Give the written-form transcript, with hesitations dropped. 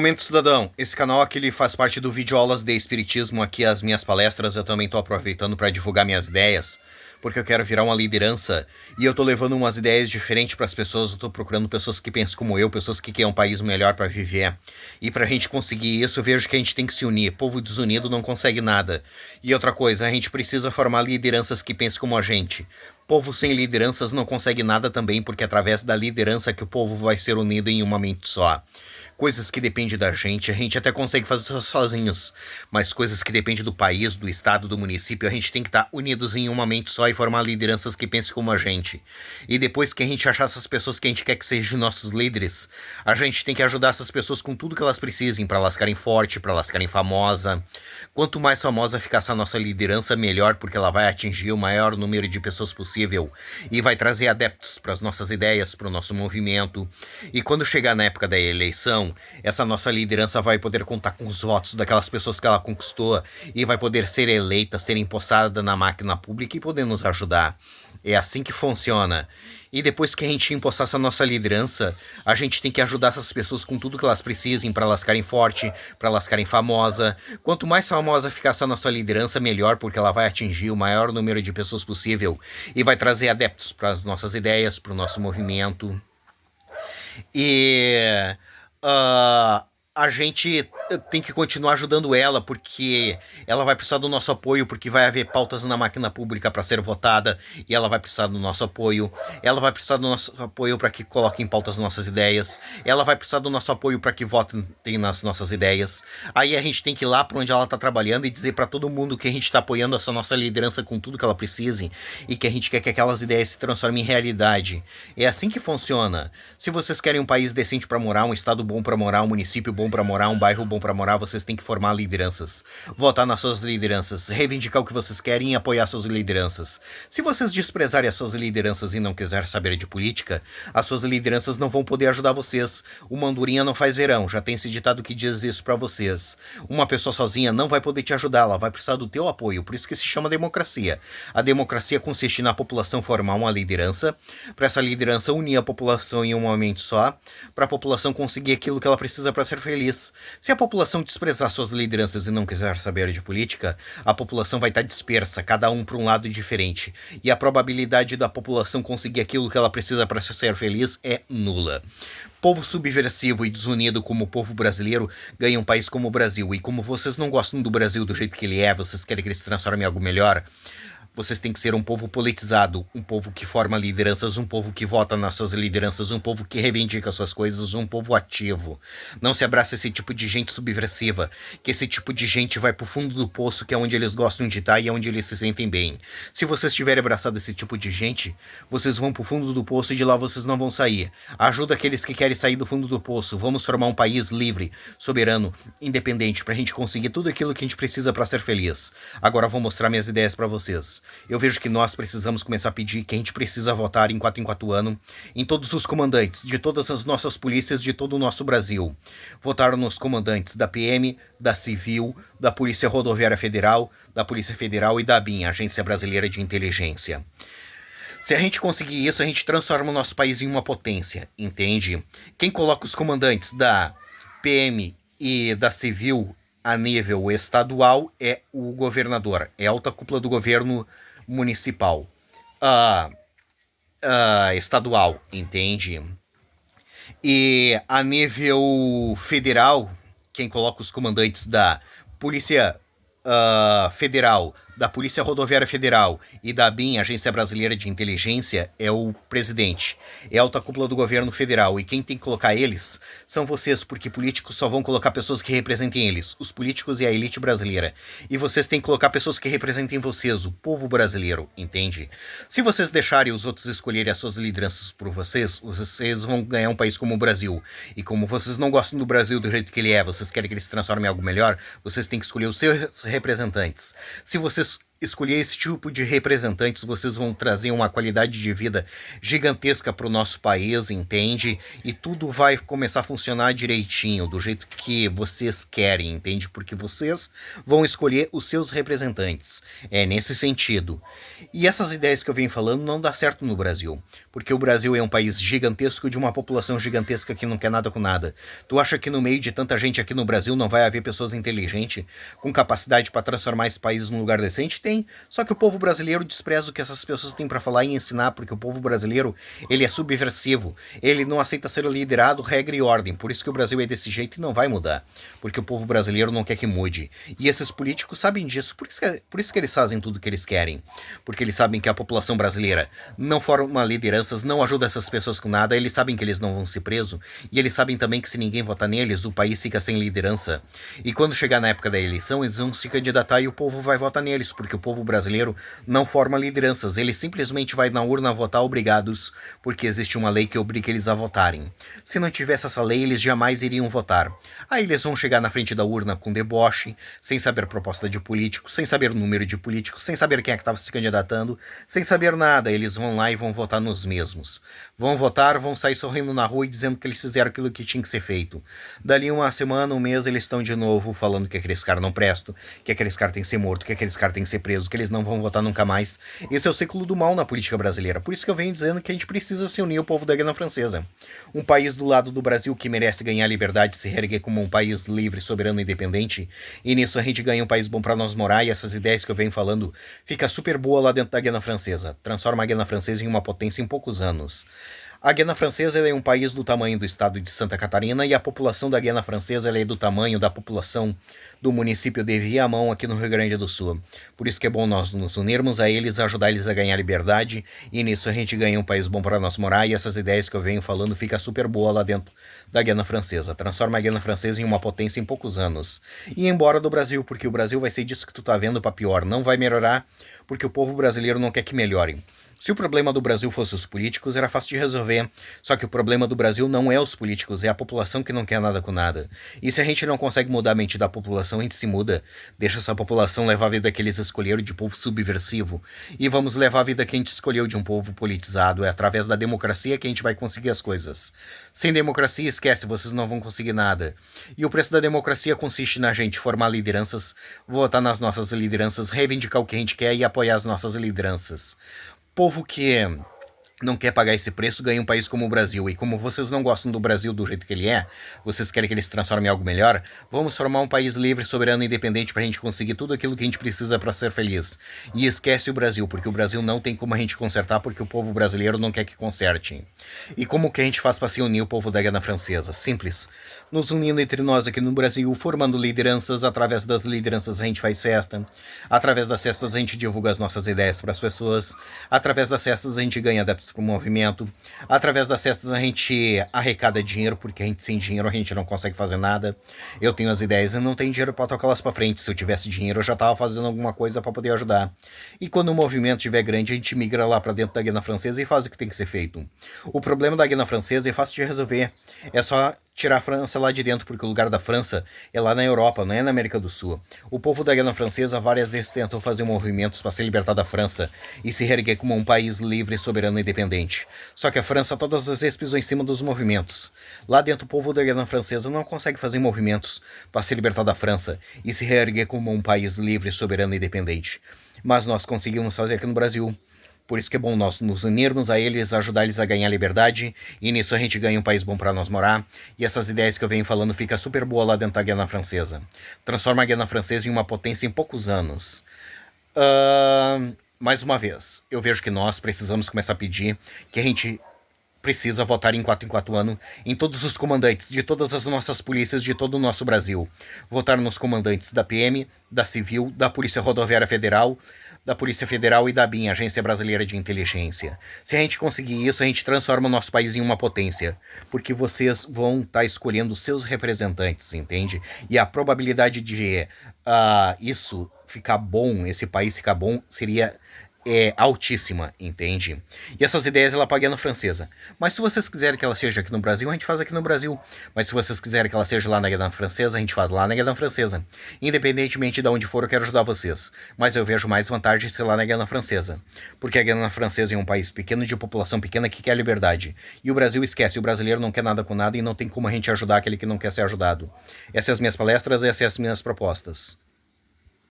Momento Cidadão, esse canal aqui ele faz parte do vídeo aulas de Espiritismo, aqui as minhas palestras, eu também estou aproveitando para divulgar minhas ideias, porque eu quero virar uma liderança, e eu estou levando umas ideias diferentes para as pessoas, eu estou procurando pessoas que pensam como eu, pessoas que querem um país melhor para viver, e para a gente conseguir isso eu vejo que a gente tem que se unir, povo desunido não consegue nada, e outra coisa, a gente precisa formar lideranças que pensem como a gente. Povo sem lideranças não consegue nada também, porque é através da liderança que o povo vai ser unido em uma mente só. Coisas que dependem da gente, a gente até consegue fazer sozinhos, mas coisas que dependem do país, do estado, do município, a gente tem que estar unidos em uma mente só e formar lideranças que pensem como a gente. E depois que a gente achar essas pessoas que a gente quer que sejam nossos líderes, a gente tem que ajudar essas pessoas com tudo que elas precisem, para elas ficarem fortes, para elas ficarem famosas. Quanto mais famosa ficar essa nossa liderança, melhor, porque ela vai atingir o maior número de pessoas possível e vai trazer adeptos para as nossas ideias, para o nosso movimento. E quando chegar na época da eleição, essa nossa liderança vai poder contar com os votos daquelas pessoas que ela conquistou e vai poder ser eleita, ser empossada na máquina pública e poder nos ajudar. É assim que funciona. E depois que a gente empossar essa nossa liderança, a gente tem que ajudar essas pessoas com tudo que elas precisem para elas ficarem fortes, para elas ficarem famosas. Quanto mais famosa ficar essa nossa liderança, melhor, porque ela vai atingir o maior número de pessoas possível e vai trazer adeptos para as nossas ideias, para o nosso movimento. E a gente tem que continuar ajudando ela, porque ela vai precisar do nosso apoio, porque vai haver pautas na máquina pública para ser votada, e ela vai precisar do nosso apoio. Ela vai precisar do nosso apoio para que coloquem em pautas nossas ideias. Ela vai precisar do nosso apoio para que votem nas nossas ideias. Aí a gente tem que ir lá para onde ela está trabalhando e dizer para todo mundo que a gente está apoiando essa nossa liderança com tudo que ela precise e que a gente quer que aquelas ideias se transformem em realidade. É assim que funciona. Se vocês querem um país decente para morar, um estado bom para morar, um município bom para morar, um bairro bom para morar, vocês têm que formar lideranças. Votar nas suas lideranças, reivindicar o que vocês querem e apoiar suas lideranças. Se vocês desprezarem as suas lideranças e não quiserem saber de política, as suas lideranças não vão poder ajudar vocês. Uma andorinha não faz verão, já tem esse ditado que diz isso para vocês. Uma pessoa sozinha não vai poder te ajudar, ela vai precisar do teu apoio, por isso que se chama democracia. A democracia consiste na população formar uma liderança, para essa liderança unir a população em um momento só, para a população conseguir aquilo que ela precisa para ser feliz. Se a população desprezar suas lideranças e não quiser saber de política, a população vai estar dispersa, cada um para um lado diferente, e a probabilidade da população conseguir aquilo que ela precisa para ser feliz é nula. Povo subversivo e desunido como o povo brasileiro ganha um país como o Brasil, e como vocês não gostam do Brasil do jeito que ele é, vocês querem que ele se transforme em algo melhor, vocês têm que ser um povo politizado, um povo que forma lideranças, um povo que vota nas suas lideranças, um povo que reivindica suas coisas, um povo ativo. Não se abraça esse tipo de gente subversiva, que esse tipo de gente vai pro fundo do poço, que é onde eles gostam de estar e é onde eles se sentem bem. Se vocês tiverem abraçado esse tipo de gente, vocês vão pro fundo do poço e de lá vocês não vão sair. Ajuda aqueles que querem sair do fundo do poço. Vamos formar um país livre, soberano, independente, pra gente conseguir tudo aquilo que a gente precisa para ser feliz. Agora eu vou mostrar minhas ideias para vocês. Eu vejo que nós precisamos começar a pedir que a gente precisa votar em 4 anos em todos os comandantes de todas as nossas polícias de todo o nosso Brasil. Votar nos comandantes da PM, da Civil, da Polícia Rodoviária Federal, da Polícia Federal e da ABIN, Agência Brasileira de Inteligência. Se a gente conseguir isso, a gente transforma o nosso país em uma potência, entende? Quem coloca os comandantes da PM e da Civil a nível estadual é o governador, é a alta cúpula do governo municipal, estadual, entende? E a nível federal, quem coloca os comandantes da Polícia Federal, da Polícia Rodoviária Federal e da ABIN, Agência Brasileira de Inteligência, é o presidente. É a alta cúpula do governo federal. E quem tem que colocar eles são vocês, porque políticos só vão colocar pessoas que representem eles, os políticos e a elite brasileira. E vocês têm que colocar pessoas que representem vocês, o povo brasileiro, entende? Se vocês deixarem os outros escolherem as suas lideranças por vocês, vocês vão ganhar um país como o Brasil. E como vocês não gostam do Brasil do jeito que ele é, vocês querem que ele se transforme em algo melhor, vocês têm que escolher os seus representantes. Se vocês escolher esse tipo de representantes, vocês vão trazer uma qualidade de vida gigantesca para o nosso país, entende? E tudo vai começar a funcionar direitinho, do jeito que vocês querem, entende? Porque vocês vão escolher os seus representantes. É nesse sentido. E essas ideias que eu venho falando não dá certo no Brasil, porque o Brasil é um país gigantesco de uma população gigantesca que não quer nada com nada. Tu acha que no meio de tanta gente aqui no Brasil não vai haver pessoas inteligentes com capacidade para transformar esse país num lugar decente? Tem. Só que o povo brasileiro despreza o que essas pessoas têm para falar e ensinar, porque o povo brasileiro, ele é subversivo. Ele não aceita ser liderado, regra e ordem. Por isso que o Brasil é desse jeito e não vai mudar, porque o povo brasileiro não quer que mude. E esses políticos sabem disso, por isso que eles fazem tudo o que eles querem. Porque eles sabem que a população brasileira não forma lideranças, não ajuda essas pessoas com nada, eles sabem que eles não vão ser presos, e eles sabem também que se ninguém votar neles, o país fica sem liderança. E quando chegar na época da eleição, eles vão se candidatar e o povo vai votar neles, porque o povo brasileiro não forma lideranças, ele simplesmente vai na urna votar obrigados, porque existe uma lei que obriga eles a votarem. Se não tivesse essa lei, eles jamais iriam votar. Aí eles vão chegar na frente da urna com deboche, sem saber proposta de político, sem saber o número de político, sem saber quem é que estava se candidatando, sem saber nada, eles vão lá e vão votar nos mesmos. Vão votar, vão sair sorrindo na rua e dizendo que eles fizeram aquilo que tinha que ser feito. Dali uma semana, um mês, eles estão de novo falando que aqueles caras não prestam, que aqueles caras têm que ser mortos, que aqueles caras têm que ser presos, que eles não vão votar nunca mais. Esse é o ciclo do mal na política brasileira. Por isso que eu venho dizendo que a gente precisa se unir ao povo da Guiana Francesa. Um país do lado do Brasil que merece ganhar liberdade, se reerguer como um país livre, soberano e independente. E nisso a gente ganha um país bom para nós morar, e essas ideias que eu venho falando fica super boa lá dentro da Guiana Francesa. Transforma a Guiana Francesa em uma potência em poucos anos. A Guiana Francesa é um país do tamanho do estado de Santa Catarina e a população da Guiana Francesa é do tamanho da população do município de Viamão, aqui no Rio Grande do Sul. Por isso que é bom nós nos unirmos a eles, ajudar eles a ganhar liberdade, e nisso a gente ganha um país bom para nós morar, e essas ideias que eu venho falando fica super boa lá dentro da Guiana Francesa. Transforma a Guiana Francesa em uma potência em poucos anos. E embora do Brasil, porque o Brasil vai ser disso que tu tá vendo para pior. Não vai melhorar, porque o povo brasileiro não quer que melhore. Se o problema do Brasil fosse os políticos, era fácil de resolver. Só que o problema do Brasil não é os políticos, é a população que não quer nada com nada. E se a gente não consegue mudar a mente da população, a gente se muda. Deixa essa população levar a vida que eles escolheram de povo subversivo. E vamos levar a vida que a gente escolheu de um povo politizado. É através da democracia que a gente vai conseguir as coisas. Sem democracia, esquece, vocês não vão conseguir nada. E o preço da democracia consiste na gente formar lideranças, votar nas nossas lideranças, reivindicar o que a gente quer e apoiar as nossas lideranças. Povo que não quer pagar esse preço ganha um país como o Brasil. E como vocês não gostam do Brasil do jeito que ele é, vocês querem que ele se transforme em algo melhor, vamos formar um país livre, soberano e independente pra gente conseguir tudo aquilo que a gente precisa para ser feliz. E esquece o Brasil, porque o Brasil não tem como a gente consertar, porque o povo brasileiro não quer que conserte. E como que a gente faz para se unir o povo da Guiana Francesa? Simples. Nos unindo entre nós aqui no Brasil, formando lideranças, através das lideranças a gente faz festa, através das festas a gente divulga as nossas ideias para as pessoas, através das festas a gente ganha adeptos para o movimento, através das festas a gente arrecada dinheiro, porque a gente sem dinheiro a gente não consegue fazer nada. Eu tenho as ideias e não tenho dinheiro para tocá-las para frente. Se eu tivesse dinheiro eu já estava fazendo alguma coisa para poder ajudar. E quando o movimento estiver grande a gente migra lá para dentro da Guiana Francesa e faz o que tem que ser feito. O problema da Guiana Francesa é fácil de resolver, é só tirar a França lá de dentro, porque o lugar da França é lá na Europa, não é na América do Sul. O povo da Guiana Francesa várias vezes tentou fazer movimentos para se libertar da França e se reerguer como um país livre, soberano e independente. Só que a França todas as vezes pisou em cima dos movimentos. Lá dentro o povo da Guiana Francesa não consegue fazer movimentos para se libertar da França e se reerguer como um país livre, soberano e independente. Mas nós conseguimos fazer aqui no Brasil. Por isso que é bom nós nos unirmos a eles, ajudar eles a ganhar liberdade, e nisso a gente ganha um país bom para nós morar, e essas ideias que eu venho falando fica super boa lá dentro da Guiana Francesa. Transforma a Guiana Francesa em uma potência em poucos anos. Mais uma vez, eu vejo que nós precisamos começar a pedir que a gente precisa votar em 4 anos em todos os comandantes de todas as nossas polícias de todo o nosso Brasil. Votar nos comandantes da PM, da Civil, da Polícia Rodoviária Federal, da Polícia Federal e da BIM, Agência Brasileira de Inteligência. Se a gente conseguir isso, a gente transforma o nosso país em uma potência, porque vocês vão estar escolhendo seus representantes, entende? E a probabilidade de isso ficar bom, esse país ficar bom, seria é altíssima, entende? E essas ideias ela paga na francesa. Mas se vocês quiserem que ela seja aqui no Brasil, a gente faz aqui no Brasil. Mas se vocês quiserem que ela seja lá na Guiana Francesa, a gente faz lá na Guiana Francesa. Independentemente de onde for, eu quero ajudar vocês. Mas eu vejo mais vantagem ser lá na Guiana Francesa. Porque a Guiana Francesa é um país pequeno, de população pequena, que quer liberdade. E o Brasil esquece, o brasileiro não quer nada com nada e não tem como a gente ajudar aquele que não quer ser ajudado. Essas são as minhas palestras, essas são as minhas propostas.